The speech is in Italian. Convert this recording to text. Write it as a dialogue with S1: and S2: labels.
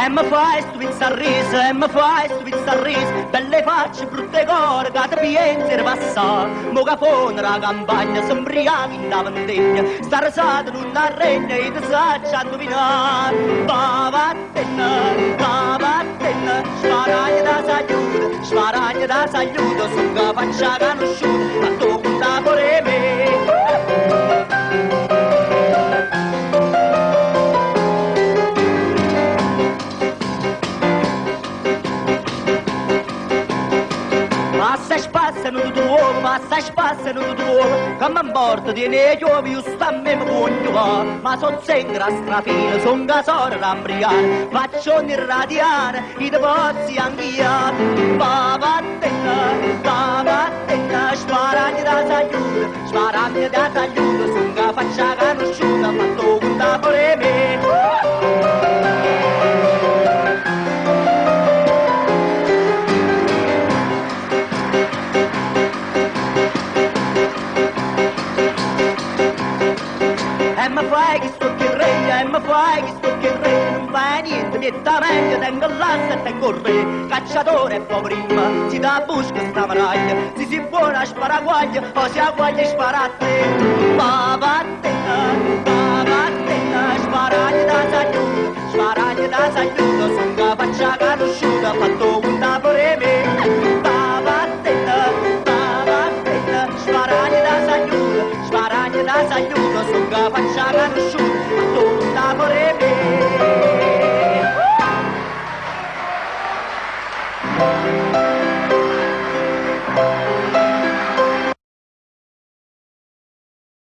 S1: E mi fai sto sorriso, e mi fai sto sorriso, belle facce, brutte core, che ti pienzi passare. Mo che fone la campagna, sembriavi in da vendegna, sta risata non arregna e ti saccia a indovinare. Pavattenna, sparaglia da s'aiuto, sparaglia da s'aiuto, su che faccia conosciuta, ma tu conta pure me. Passano tutto l'uomo, passano tutto l'uomo, che mi importa di ne giovi, io sta a me mi voglio va, ma son sempre a strafino, son casore rambriare, faccio un irradiare, i depozi anch'io, pavattenna, sparaglia da s'aiuto, son che faccia conosciuta, ma tu conta pure me. Mi fai che sto che re, mi fai che sto che re, non fai niente, mietta meglio, tengo l'assa e tengo il re, cacciatore e poverino, si dà busca sta maraglia, si buona sparaguaglia, o si agguaglia e spara a te. Pavattenna, sparaglia da s'aiuto, son che faccia conosciuta, fatto conta pure me. Pavattenna, sparaglia da s'aiuto, son che faccia conosciuta, fatto conta pure me.